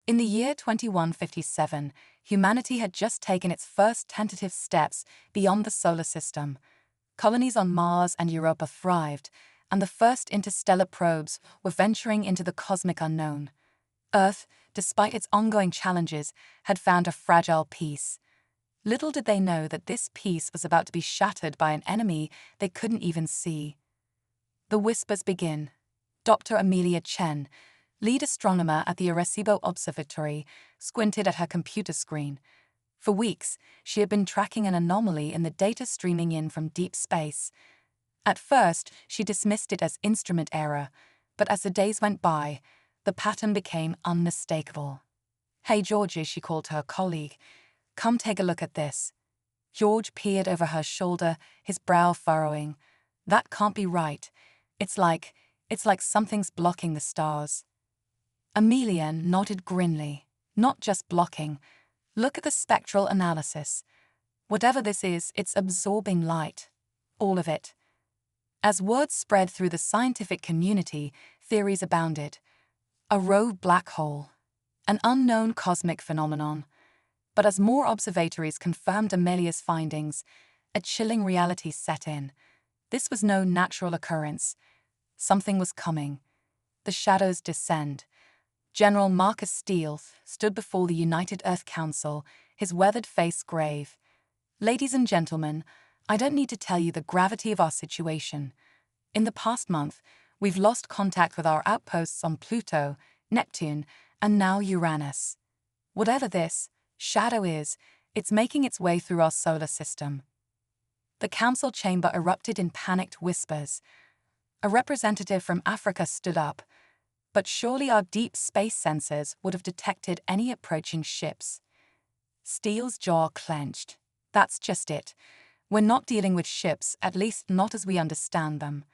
In the year 2157, humanity had just taken its first tentative steps beyond the solar system. Colonies on Mars and Europa thrived, and the first interstellar probes were venturing into the cosmic unknown. Earth, despite its ongoing challenges, had found a fragile peace. Little did they know that this peace was about to be shattered by an enemy they couldn't even see. The whispers begin. Dr. Amelia Chen, lead astronomer at the Arecibo Observatory, squinted at her computer screen. For weeks, she had been tracking an anomaly in the data streaming in from deep space. At first, she dismissed it as instrument error, but as the days went by, the pattern became unmistakable. "Hey, Georgie," she called to her colleague. "Come take a look at this." George peered over her shoulder, his brow furrowing. "That can't be right. It's like something's blocking the stars." Amelia nodded grimly. "Not just blocking. Look at the spectral analysis. Whatever this is, it's absorbing light. All of it." As word spread through the scientific community, theories abounded. A rogue black hole. An unknown cosmic phenomenon. But as more observatories confirmed Amelia's findings, a chilling reality set in. This was no natural occurrence. Something was coming. The shadows descend. General Marcus Steele stood before the United Earth Council, his weathered face grave. "Ladies and gentlemen, I don't need to tell you the gravity of our situation. In the past month, we've lost contact with our outposts on Pluto, Neptune, and now Uranus. Whatever this shadow is, it's making its way through our solar system." The council chamber erupted in panicked whispers. A representative from Africa stood up. "But surely our deep space sensors would have detected any approaching ships." Steele's jaw clenched. "That's just it. We're not dealing with ships, at least not as we understand them.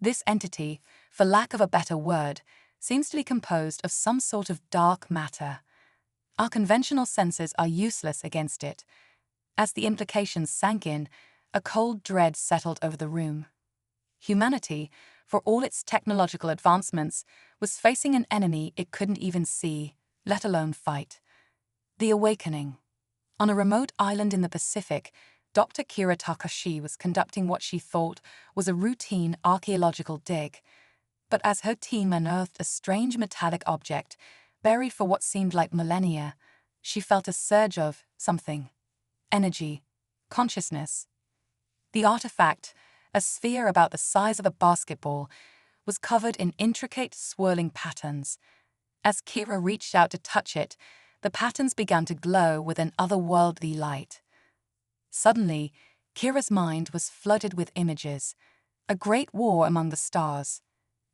This entity, for lack of a better word, seems to be composed of some sort of dark matter. Our conventional sensors are useless against it." As the implications sank in, a cold dread settled over the room. Humanity, for all its technological advancements, was facing an enemy it couldn't even see, let alone fight. The awakening. On a remote island in the Pacific, Dr. Kira Takashi was conducting what she thought was a routine archaeological dig. But as her team unearthed a strange metallic object, buried for what seemed like millennia, she felt a surge of something. Energy. Consciousness. The artifact, a sphere about the size of a basketball, was covered in intricate, swirling patterns. As Kira reached out to touch it, the patterns began to glow with an otherworldly light. Suddenly, Kira's mind was flooded with images. A great war among the stars.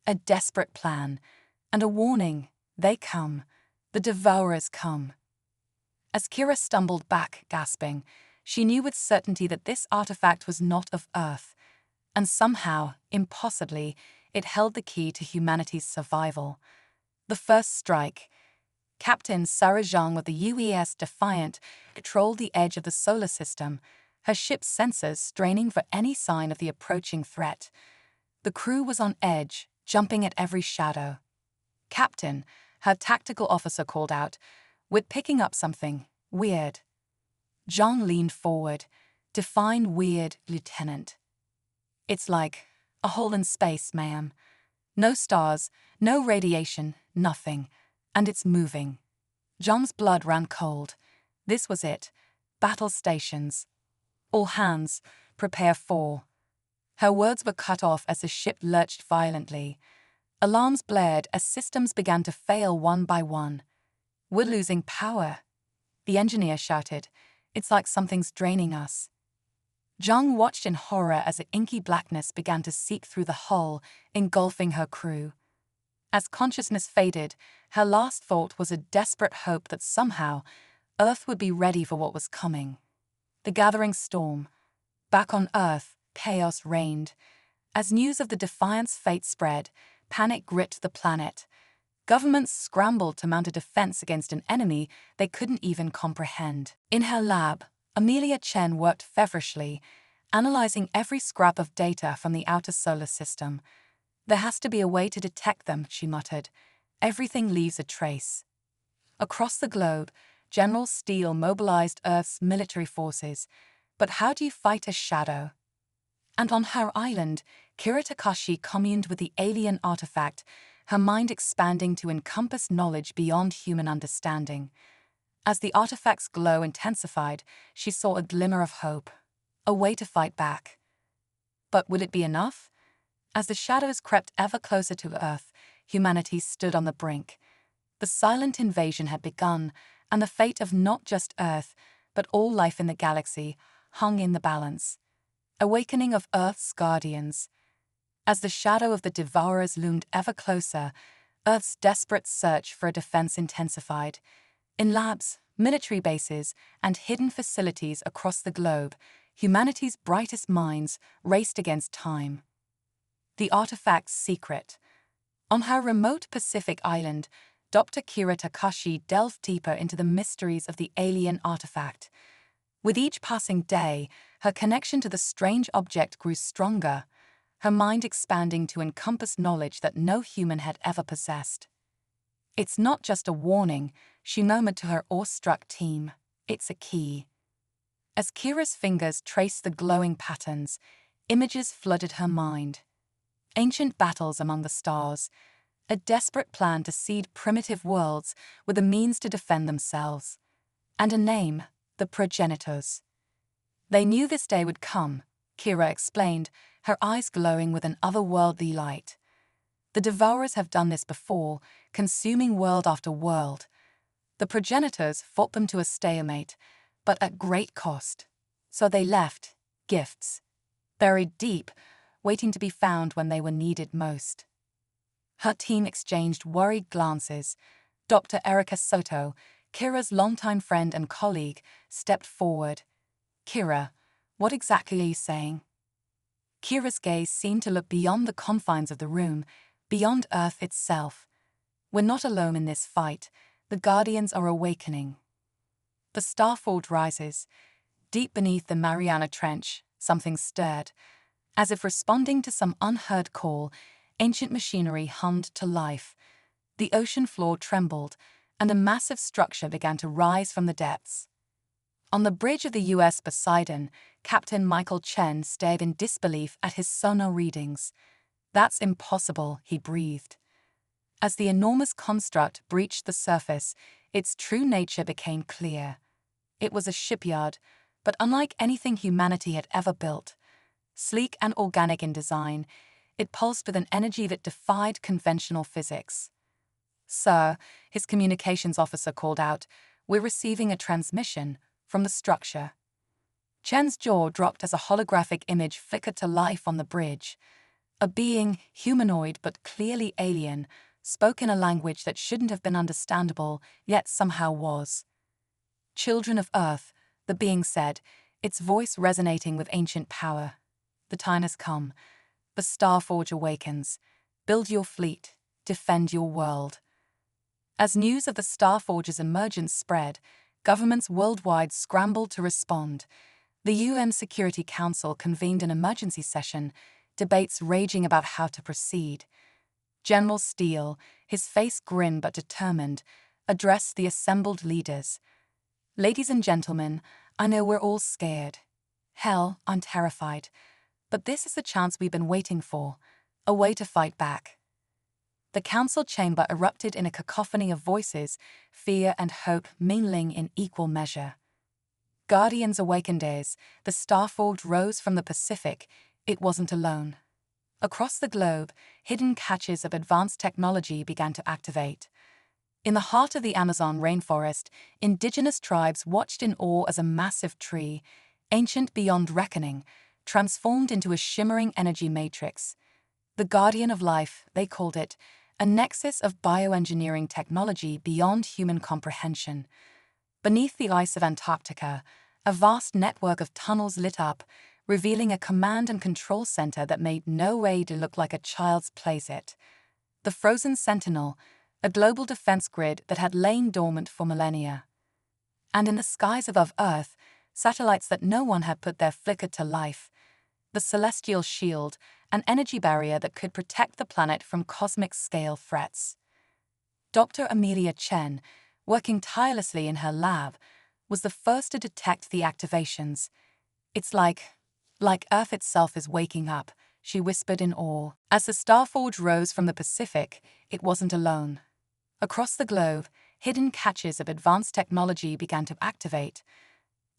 A desperate plan. And a warning. They come. The Devourers come. As Kira stumbled back, gasping, she knew with certainty that this artifact was not of Earth. And somehow, impossibly, it held the key to humanity's survival. The first strike. Captain Sarah Zhang of the UES Defiant patrolled the edge of the solar system, her ship's sensors straining for any sign of the approaching threat. The crew was on edge, jumping at every shadow. "Captain," her tactical officer called out, "we're picking up something weird." Zhang leaned forward. "Define weird, Lieutenant." "It's like a hole in space, ma'am. No stars, no radiation, nothing. And it's moving." Zhang's blood ran cold. This was it. Battle stations. "All hands, prepare for." Her words were cut off as the ship lurched violently. Alarms blared as systems began to fail one by one. "We're losing power," the engineer shouted. "It's like something's draining us." Zhang watched in horror as the inky blackness began to seep through the hull, engulfing her crew. As consciousness faded, her last thought was a desperate hope that somehow Earth would be ready for what was coming. The gathering storm. Back on Earth, chaos reigned. As news of the Defiant's fate spread, panic gripped the planet. Governments scrambled to mount a defense against an enemy they couldn't even comprehend. In her lab, Amelia Chen worked feverishly, analyzing every scrap of data from the outer solar system. "There has to be a way to detect them," she muttered. "Everything leaves a trace." Across the globe, General Steele mobilized Earth's military forces. But how do you fight a shadow? And on her island, Kira Takashi communed with the alien artifact, her mind expanding to encompass knowledge beyond human understanding. As the artifact's glow intensified, she saw a glimmer of hope, a way to fight back. But would it be enough? As the shadows crept ever closer to Earth, humanity stood on the brink. The silent invasion had begun, and the fate of not just Earth, but all life in the galaxy, hung in the balance. Awakening of Earth's guardians. As the shadow of the Devourers loomed ever closer, Earth's desperate search for a defense intensified. In labs, military bases, and hidden facilities across the globe, humanity's brightest minds raced against time. The artifact's secret. On her remote Pacific island, Dr. Kira Takashi delved deeper into the mysteries of the alien artifact. With each passing day, her connection to the strange object grew stronger, her mind expanding to encompass knowledge that no human had ever possessed. "It's not just a warning," she murmured to her awestruck team. "It's a key." As Kira's fingers traced the glowing patterns, images flooded her mind. Ancient battles among the stars, a desperate plan to seed primitive worlds with the means to defend themselves. And a name, the progenitors. They knew this day would come, Kira explained, her eyes glowing with an otherworldly light. The Devourers have done this before, consuming world after world. The progenitors fought them to a stalemate, but at great cost. So they left gifts, buried deep, waiting to be found when they were needed most. Her team exchanged worried glances. Dr. Erica Soto, Kira's longtime friend and colleague, stepped forward. "Kira, what exactly are you saying?" Kira's gaze seemed to look beyond the confines of the room, beyond Earth itself. "We're not alone in this fight. The Guardians are awakening." The starfold rises. Deep beneath the Mariana Trench, something stirred. As if responding to some unheard call, ancient machinery hummed to life. The ocean floor trembled, and a massive structure began to rise from the depths. On the bridge of the U.S. Poseidon, Captain Michael Chen stared in disbelief at his sonar readings. "That's impossible," he breathed. As the enormous construct breached the surface, its true nature became clear. It was a shipyard, but unlike anything humanity had ever built. Sleek and organic in design, it pulsed with an energy that defied conventional physics. "Sir," his communications officer called out, "we're receiving a transmission from the structure." Chen's jaw dropped as a holographic image flickered to life on the bridge. A being, humanoid but clearly alien, spoke in a language that shouldn't have been understandable, yet somehow was. "Children of Earth," the being said, its voice resonating with ancient power. "The time has come. The Starforge awakens. Build your fleet. Defend your world." As news of the Starforge's emergence spread, governments worldwide scrambled to respond. The UN Security Council convened an emergency session, debates raging about how to proceed. General Steele, his face grim but determined, addressed the assembled leaders. "Ladies and gentlemen, I know we're all scared. Hell, I'm terrified. But this is the chance we've been waiting for, a way to fight back." The council chamber erupted in a cacophony of voices, fear and hope mingling in equal measure. Guardians awakened as the Starforge rose from the Pacific. It wasn't alone. Across the globe, hidden caches of advanced technology began to activate. In the heart of the Amazon rainforest, indigenous tribes watched in awe as a massive tree, ancient beyond reckoning, transformed into a shimmering energy matrix. The guardian of life, they called it, a nexus of bioengineering technology beyond human comprehension. Beneath the ice of Antarctica, a vast network of tunnels lit up, revealing a command and control center that made no raid look like a child's playset. The Frozen Sentinel, a global defense grid that had lain dormant for millennia. And in the skies above Earth, satellites that no one had put there flickered to life. The Celestial Shield, an energy barrier that could protect the planet from cosmic-scale threats. Dr. Amelia Chen, working tirelessly in her lab, was the first to detect the activations. "It's like Earth itself is waking up," she whispered in awe. As the Starforge rose from the Pacific, it wasn't alone. Across the globe, hidden caches of advanced technology began to activate.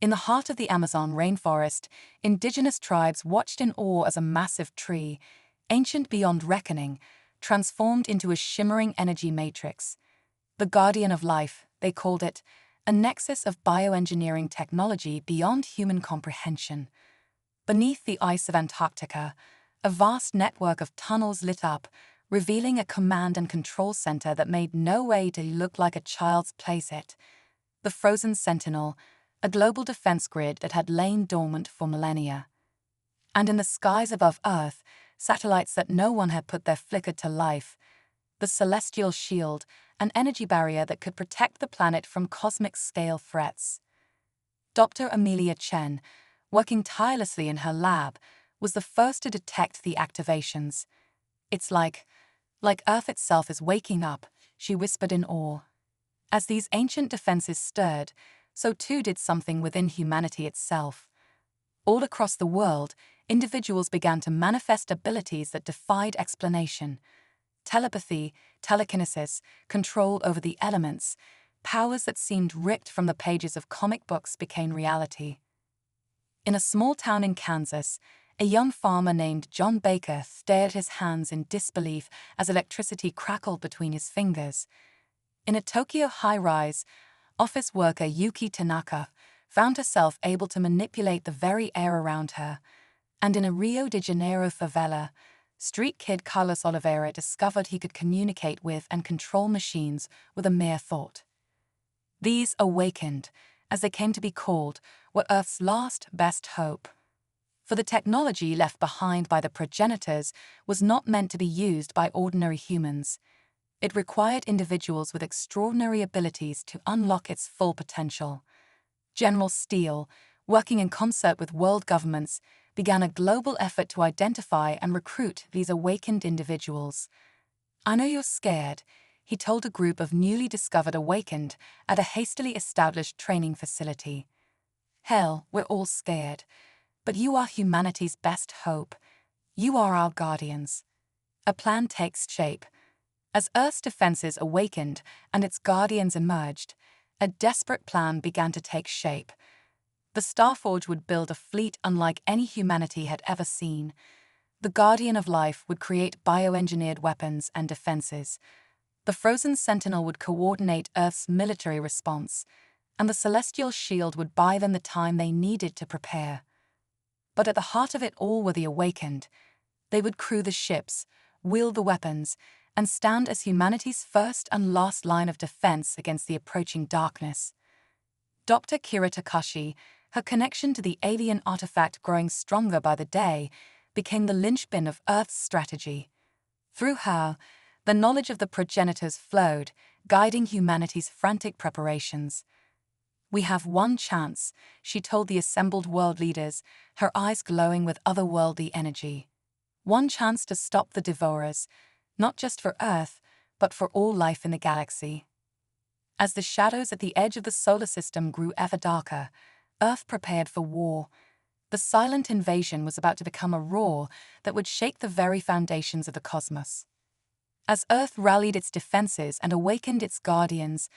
In the heart of the Amazon rainforest, indigenous tribes watched in awe as a massive tree, ancient beyond reckoning, transformed into a shimmering energy matrix. The guardian of life, they called it, a nexus of bioengineering technology beyond human comprehension. Beneath the ice of Antarctica, a vast network of tunnels lit up, revealing a command and control center that made no way to look like a child's playset. The Frozen Sentinel, a global defense grid that had lain dormant for millennia. And in the skies above Earth, satellites that no one had put there flickered to life. The Celestial Shield, an energy barrier that could protect the planet from cosmic-scale threats. Dr. Amelia Chen, working tirelessly in her lab, was the first to detect the activations. "It's like Earth itself is waking up," she whispered in awe. As these ancient defenses stirred, so too did something within humanity itself. All across the world, individuals began to manifest abilities that defied explanation. Telepathy, telekinesis, control over the elements, powers that seemed ripped from the pages of comic books became reality. In a small town in Kansas, a young farmer named John Baker stared at his hands in disbelief as electricity crackled between his fingers. In a Tokyo high-rise, office worker Yuki Tanaka found herself able to manipulate the very air around her. And in a Rio de Janeiro favela, street kid Carlos Oliveira discovered he could communicate with and control machines with a mere thought. These awakened, as they came to be called, were Earth's last best hope. For the technology left behind by the progenitors was not meant to be used by ordinary humans. It required individuals with extraordinary abilities to unlock its full potential. General Steele, working in concert with world governments, began a global effort to identify and recruit these awakened individuals. "I know you're scared," he told a group of newly discovered awakened at a hastily established training facility. "Hell, we're all scared. But you are humanity's best hope. You are our guardians." A plan takes shape. As Earth's defenses awakened and its guardians emerged, a desperate plan began to take shape. The Starforge would build a fleet unlike any humanity had ever seen. The Guardian of Life would create bioengineered weapons and defenses. The Frozen Sentinel would coordinate Earth's military response, and the Celestial Shield would buy them the time they needed to prepare. But at the heart of it all were the awakened. They would crew the ships, wield the weapons, and stand as humanity's first and last line of defense against the approaching darkness. Dr. Kira Takashi, her connection to the alien artifact growing stronger by the day, became the linchpin of Earth's strategy. Through her, the knowledge of the progenitors flowed, guiding humanity's frantic preparations. "We have one chance," she told the assembled world leaders, her eyes glowing with otherworldly energy. "One chance to stop the Devourers, not just for Earth, but for all life in the galaxy." As the shadows at the edge of the solar system grew ever darker, Earth prepared for war. The silent invasion was about to become a roar that would shake the very foundations of the cosmos. As Earth rallied its defenses and awakened its guardians,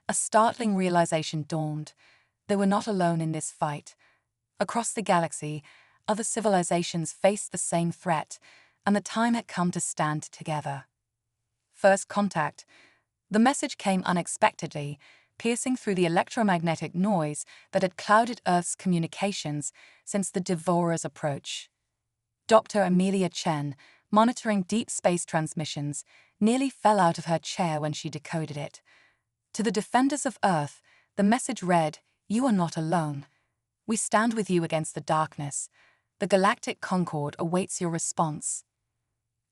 a startling realization dawned. They were not alone in this fight. Across the galaxy, other civilizations faced the same threat, and the time had come to stand together. First contact. The message came unexpectedly, piercing through the electromagnetic noise that had clouded Earth's communications since the Devourer's approach. Dr. Amelia Chen, monitoring deep space transmissions, nearly fell out of her chair when she decoded it. To the defenders of Earth, the message read, "You are not alone. We stand with you against the darkness. The Galactic Concord awaits your response."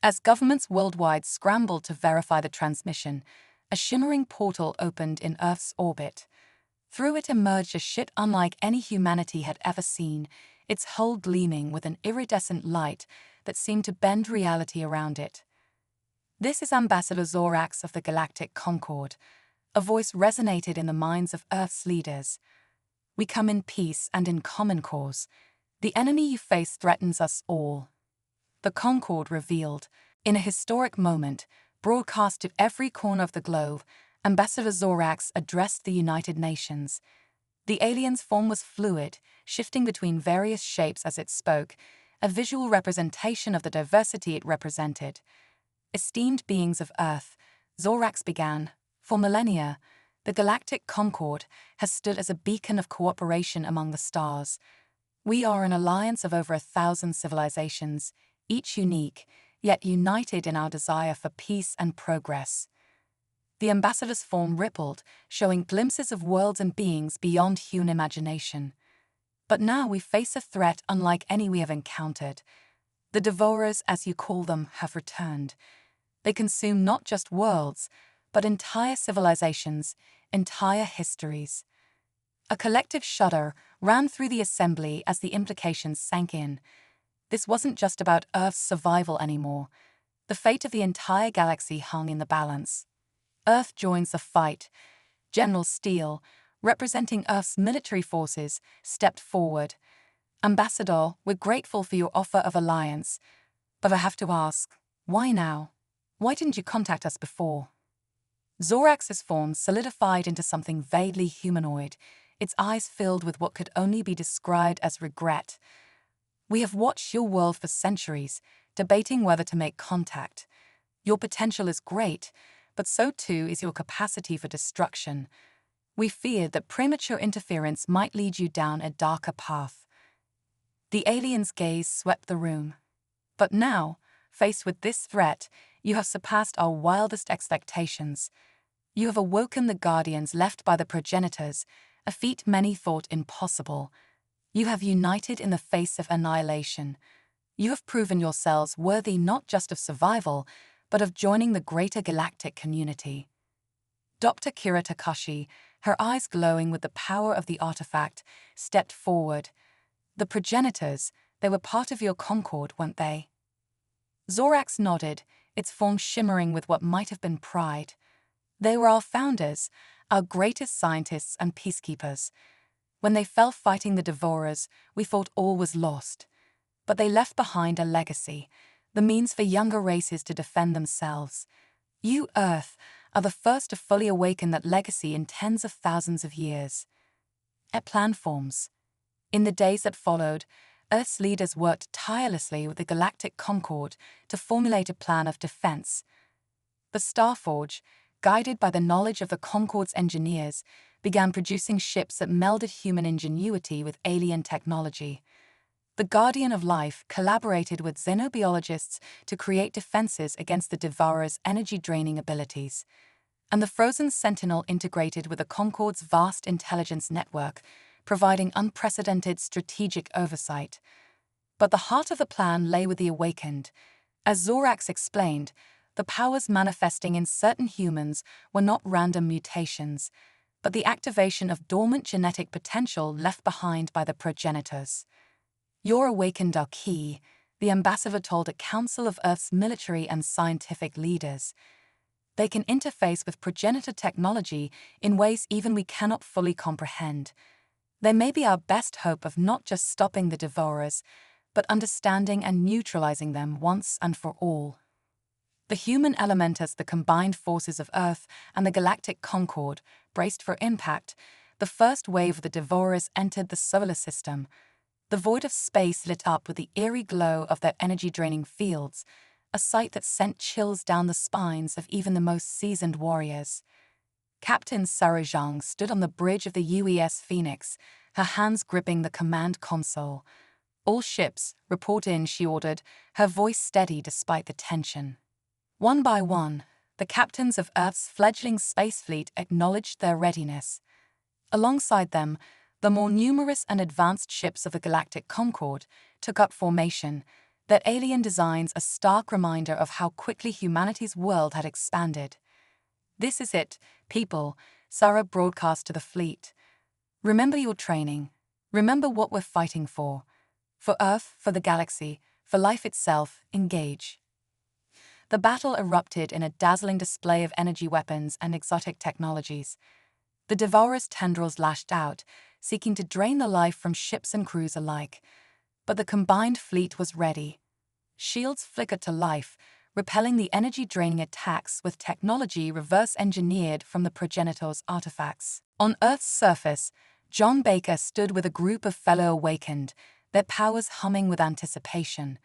As governments worldwide scrambled to verify the transmission, a shimmering portal opened in Earth's orbit. Through it emerged a ship unlike any humanity had ever seen, its hull gleaming with an iridescent light that seemed to bend reality around it. "This is Ambassador Zorax of the Galactic Concord," A voice resonated in the minds of Earth's leaders. "We come in peace and in common cause. The enemy you face threatens us all." The Concord revealed, in a historic moment, broadcast to every corner of the globe, Ambassador Zorax addressed the United Nations. The alien's form was fluid, shifting between various shapes as it spoke, a visual representation of the diversity it represented. "Esteemed beings of Earth," Zorax began, "for millennia, the Galactic Concord has stood as a beacon of cooperation among the stars. We are an alliance of over 1,000 civilizations, each unique, yet united in our desire for peace and progress." The ambassador's form rippled, showing glimpses of worlds and beings beyond human imagination. "But now we face a threat unlike any we have encountered. The Devourers, as you call them, have returned. They consume not just worlds, but entire civilizations, entire histories." A collective shudder ran through the assembly as the implications sank in. This wasn't just about Earth's survival anymore. The fate of the entire galaxy hung in the balance. Earth joins the fight. General Steele, representing Earth's military forces, stepped forward. "Ambassador, we're grateful for your offer of alliance. But I have to ask, why now? Why didn't you contact us before?" Zorax's form solidified into something vaguely humanoid, its eyes filled with what could only be described as regret. "We have watched your world for centuries, debating whether to make contact. Your potential is great, but so too is your capacity for destruction. We feared that premature interference might lead you down a darker path." The alien's gaze swept the room. "But now, faced with this threat, you have surpassed our wildest expectations. You have awoken the guardians left by the progenitors, a feat many thought impossible. You have united in the face of annihilation. You have proven yourselves worthy not just of survival, but of joining the greater galactic community." Dr. Kira Takashi, her eyes glowing with the power of the artifact, stepped forward. "The progenitors, they were part of your Concord, weren't they?" Zorax nodded, its form shimmering with what might have been pride. "They were our founders, our greatest scientists and peacekeepers. When they fell fighting the Devourers, we thought all was lost. But they left behind a legacy, the means for younger races to defend themselves. You, Earth, are the first to fully awaken that legacy in tens of thousands of years." A plan forms. In the days that followed, Earth's leaders worked tirelessly with the Galactic Concord to formulate a plan of defense. The Starforge, guided by the knowledge of the Concord's engineers, began producing ships that melded human ingenuity with alien technology. The Guardian of Life collaborated with xenobiologists to create defenses against the Devourer's energy-draining abilities. And the Frozen Sentinel integrated with the Concord's vast intelligence network, providing unprecedented strategic oversight. But the heart of the plan lay with the Awakened. As Zorax explained, the powers manifesting in certain humans were not random mutations, but the activation of dormant genetic potential left behind by the progenitors. "Your Awakened are key," the ambassador told a council of Earth's military and scientific leaders. "They can interface with progenitor technology in ways even we cannot fully comprehend. They may be our best hope of not just stopping the Devourers, but understanding and neutralizing them once and for all." The human element as the combined forces of Earth and the Galactic Concord braced for impact, the first wave of the Devourers entered the solar system. The void of space lit up with the eerie glow of their energy-draining fields, a sight that sent chills down the spines of even the most seasoned warriors. Captain Sarah Zhang stood on the bridge of the UES Phoenix, her hands gripping the command console. "All ships, report in," she ordered, her voice steady despite the tension. One by one, the captains of Earth's fledgling space fleet acknowledged their readiness. Alongside them, the more numerous and advanced ships of the Galactic Concord took up formation, their alien designs a stark reminder of how quickly humanity's world had expanded. "This is it, people," Sarah broadcast to the fleet. "Remember your training. Remember what we're fighting for. For Earth, for the galaxy, for life itself, engage." The battle erupted in a dazzling display of energy weapons and exotic technologies. The Devourer's tendrils lashed out, seeking to drain the life from ships and crews alike. But the combined fleet was ready. Shields flickered to life, repelling the energy-draining attacks with technology reverse-engineered from the progenitor's artifacts. On Earth's surface, John Baker stood with a group of fellow Awakened, their powers humming with anticipation.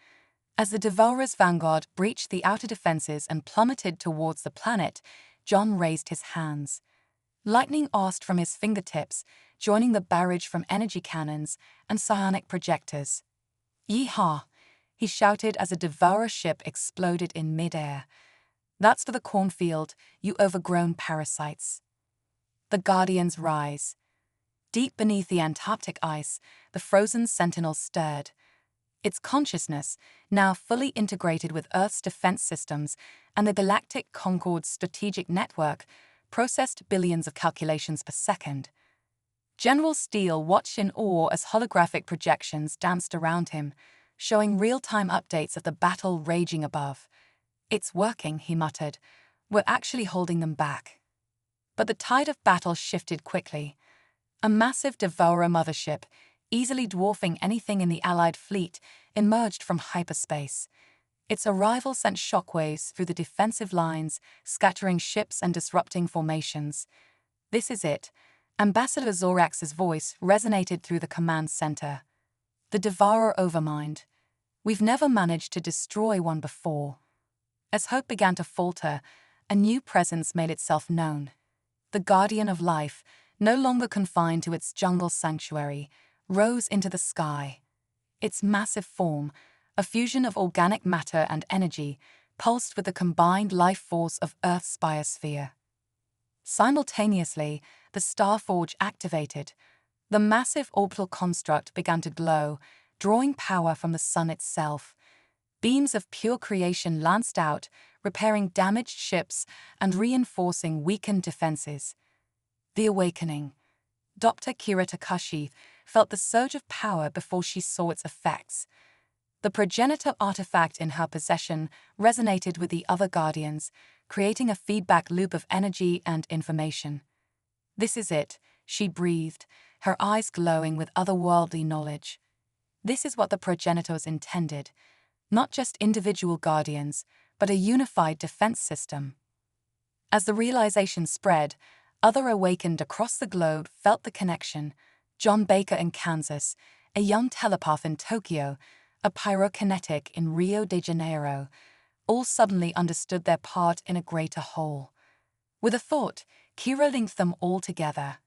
As the Devourer's vanguard breached the outer defenses and plummeted towards the planet, John raised his hands. Lightning asked from his fingertips, joining the barrage from energy cannons and psionic projectors. "Yeehaw!" he shouted as a Devourer ship exploded in midair. "That's for the cornfield, you overgrown parasites." The Guardians rise. Deep beneath the Antarctic ice, the frozen Sentinel stirred. Its consciousness, now fully integrated with Earth's defense systems and the Galactic Concord's strategic network, processed billions of calculations per second. General Steele watched in awe as holographic projections danced around him, showing real-time updates of the battle raging above. "It's working," he muttered. "We're actually holding them back." But the tide of battle shifted quickly. A massive Devourer mothership, easily dwarfing anything in the Allied fleet, emerged from hyperspace. Its arrival sent shockwaves through the defensive lines, scattering ships and disrupting formations. "This is it." Ambassador Zorax's voice resonated through the command center. "The Devourer Overmind. We've never managed to destroy one before." As hope began to falter, a new presence made itself known. The Guardian of Life, no longer confined to its jungle sanctuary, rose into the sky. Its massive form, a fusion of organic matter and energy, pulsed with the combined life force of Earth's biosphere. Simultaneously, the Starforge activated. The massive orbital construct began to glow, drawing power from the sun itself. Beams of pure creation lanced out, repairing damaged ships and reinforcing weakened defenses. The awakening. Dr. Kira Takashi felt the surge of power before she saw its effects. The progenitor artifact in her possession resonated with the other Guardians, creating a feedback loop of energy and information. "This is it," she breathed, her eyes glowing with otherworldly knowledge. This is what the progenitors intended, not just individual Guardians, but a unified defense system. As the realization spread, other Awakened across the globe felt the connection. John Baker in Kansas, a young telepath in Tokyo, a pyrokinetic in Rio de Janeiro, all suddenly understood their part in a greater whole. With a thought, Kira linked them all together.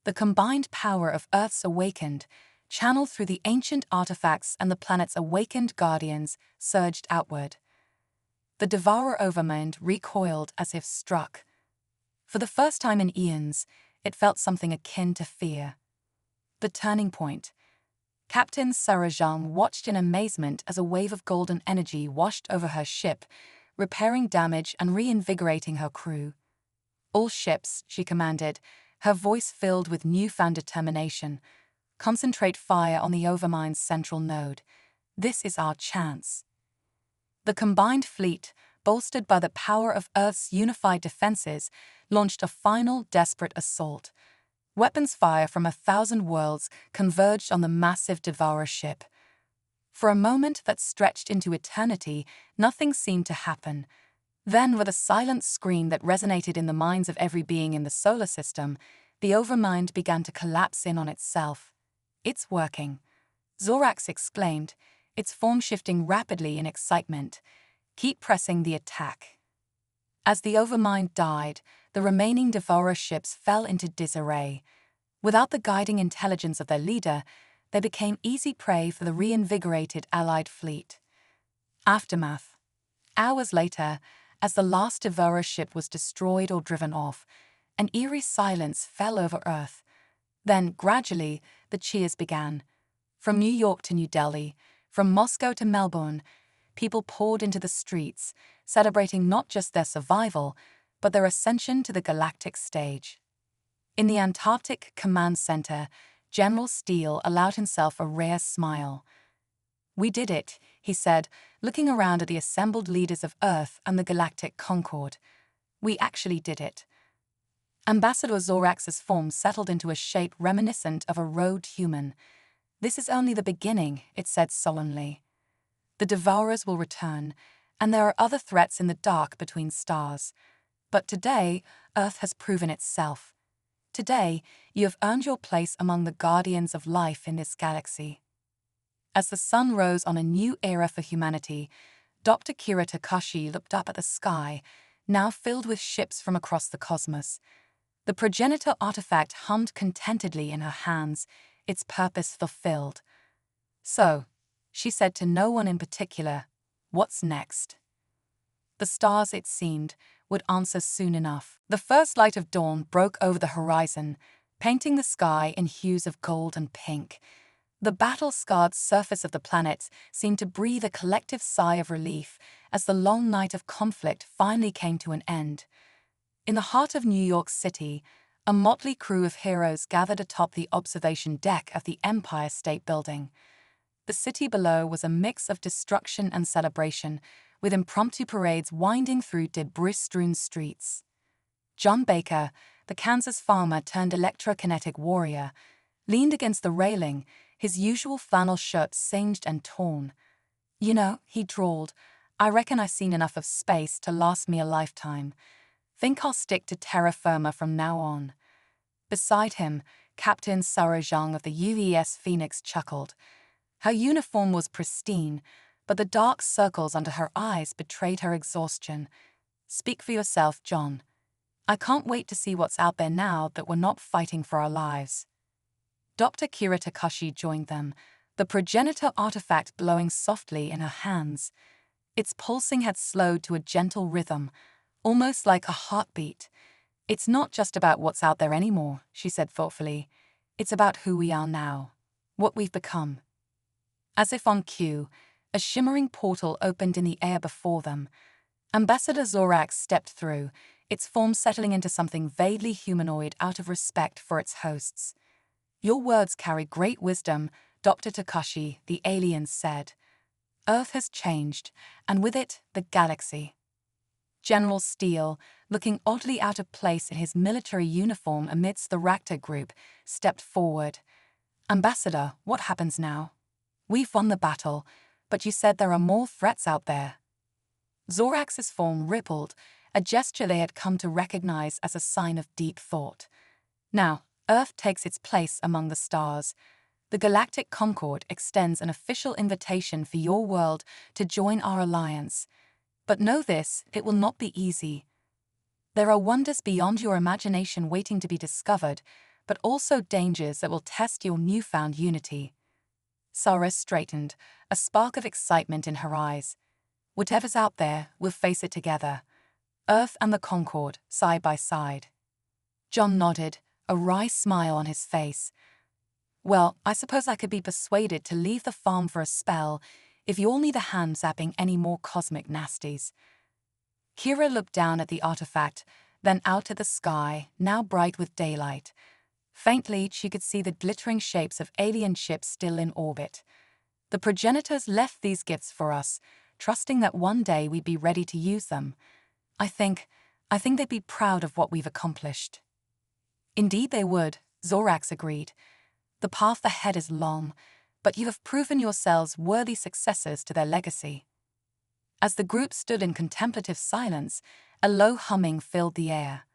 The combined power of Earth's Awakened, channeled through the ancient artifacts and the planet's awakened Guardians, surged outward. The Devourer Overmind recoiled as if struck. For the first time in eons, it felt something akin to fear. The turning point. Captain Sarajan watched in amazement as a wave of golden energy washed over her ship, repairing damage and reinvigorating her crew. "All ships," she commanded, her voice filled with newfound determination. "Concentrate fire on the Overmind's central node. This is our chance." The combined fleet, bolstered by the power of Earth's unified defenses, launched a final desperate assault. Weapons fire from 1,000 worlds converged on the massive Devourer ship. For a moment that stretched into eternity, nothing seemed to happen. Then, with a silent scream that resonated in the minds of every being in the solar system, the Overmind began to collapse in on itself. "It's working," Zorax exclaimed, its form shifting rapidly in excitement. "Keep pressing the attack." As the Overmind died, the remaining Devourer ships fell into disarray. Without the guiding intelligence of their leader, they became easy prey for the reinvigorated Allied fleet. Aftermath. Hours later, as the last Devourer ship was destroyed or driven off, an eerie silence fell over Earth. Then, gradually, the cheers began. From New York to New Delhi, from Moscow to Melbourne, people poured into the streets, celebrating not just their survival, but their ascension to the galactic stage. In the Antarctic Command Center, General Steele allowed himself a rare smile. "We did it," he said, looking around at the assembled leaders of Earth and the Galactic Concord. "We actually did it." Ambassador Zorax's form settled into a shape reminiscent of a robed human. "This is only the beginning," it said solemnly. "The Devourers will return, and there are other threats in the dark between stars. But today, Earth has proven itself. Today, you have earned your place among the guardians of life in this galaxy." As the sun rose on a new era for humanity, Dr. Kira Takashi looked up at the sky, now filled with ships from across the cosmos. The progenitor artifact hummed contentedly in her hands, its purpose fulfilled. "So," she said to no one in particular, "what's next?" The stars, it seemed, would answer soon enough. The first light of dawn broke over the horizon, painting the sky in hues of gold and pink. The battle-scarred surface of the planet seemed to breathe a collective sigh of relief as the long night of conflict finally came to an end. In the heart of New York City, a motley crew of heroes gathered atop the observation deck of the Empire State Building. The city below was a mix of destruction and celebration, with impromptu parades winding through debris-strewn streets. John Baker, the Kansas farmer turned electrokinetic warrior, leaned against the railing, his usual flannel shirt singed and torn. "You know," he drawled, "I reckon I've seen enough of space to last me a lifetime. Think I'll stick to terra firma from now on." Beside him, Captain Sarah Zhang of the UES Phoenix chuckled. Her uniform was pristine, but the dark circles under her eyes betrayed her exhaustion. "Speak for yourself, John. I can't wait to see what's out there now that we're not fighting for our lives." Dr. Kira Takashi joined them, the progenitor artifact blowing softly in her hands. Its pulsing had slowed to a gentle rhythm, almost like a heartbeat. "It's not just about what's out there anymore," she said thoughtfully. "It's about who we are now, what we've become." As if on cue, a shimmering portal opened in the air before them. Ambassador Zorax stepped through, its form settling into something vaguely humanoid out of respect for its hosts. "Your words carry great wisdom," Dr. Takashi, the alien, said. "Earth has changed, and with it, the galaxy." General Steele, looking oddly out of place in his military uniform amidst the Ractor group, stepped forward. "Ambassador, what happens now? We've won the battle, but you said there are more threats out there." Zorax's form rippled, a gesture they had come to recognize as a sign of deep thought. "Now, Earth takes its place among the stars. The Galactic Concord extends an official invitation for your world to join our alliance. But know this, it will not be easy. There are wonders beyond your imagination waiting to be discovered, but also dangers that will test your newfound unity." Sarah straightened, a spark of excitement in her eyes. "Whatever's out there, we'll face it together. Earth and the Concord, side by side." John nodded, a wry smile on his face. "Well, I suppose I could be persuaded to leave the farm for a spell, if you all need a hand zapping any more cosmic nasties." Kira looked down at the artifact, then out at the sky, now bright with daylight. Faintly, she could see the glittering shapes of alien ships still in orbit. "The progenitors left these gifts for us, trusting that one day we'd be ready to use them. I think they'd be proud of what we've accomplished." "Indeed they would," Zorax agreed. "The path ahead is long, but you have proven yourselves worthy successors to their legacy." As the group stood in contemplative silence, a low humming filled the air.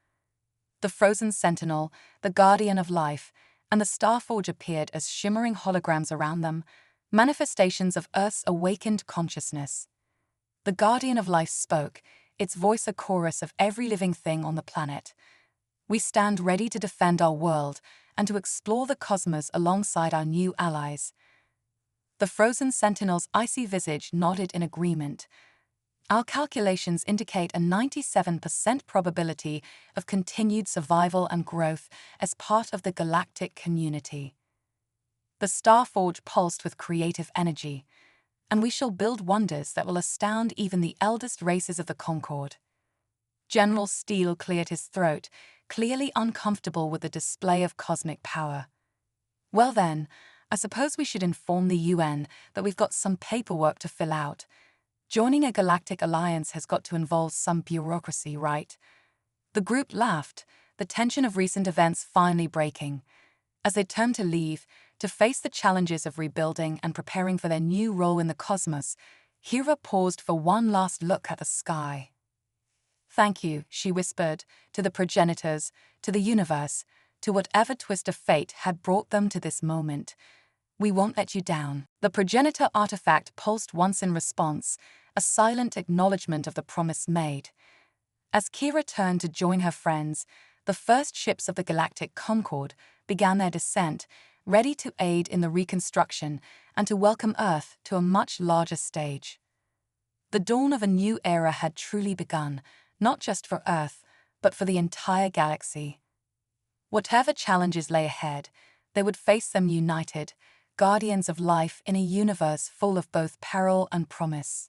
The frozen sentinel, the guardian of life, and the Starforge appeared as shimmering holograms around them, manifestations of Earth's awakened consciousness. The guardian of life spoke, its voice a chorus of every living thing on the planet. "We stand ready to defend our world and to explore the cosmos alongside our new allies." The frozen sentinel's icy visage nodded in agreement. "Our calculations indicate a 97% probability of continued survival and growth as part of the galactic community." The Starforge pulsed with creative energy. "And we shall build wonders that will astound even the eldest races of the Concord." General Steele cleared his throat, clearly uncomfortable with the display of cosmic power. "Well then, I suppose we should inform the UN that we've got some paperwork to fill out. Joining a galactic alliance has got to involve some bureaucracy, right? The group laughed, the tension of recent events finally breaking. As they turned to leave, to face the challenges of rebuilding and preparing for their new role in the cosmos, Hera paused for one last look at the sky. "Thank you," she whispered, to the progenitors, to the universe, to whatever twist of fate had brought them to this moment. "We won't let you down." The progenitor artifact pulsed once in response, a silent acknowledgement of the promise made. As Kira turned to join her friends, the first ships of the Galactic Concord began their descent, ready to aid in the reconstruction and to welcome Earth to a much larger stage. The dawn of a new era had truly begun, not just for Earth, but for the entire galaxy. Whatever challenges lay ahead, they would face them united, guardians of life in a universe full of both peril and promise.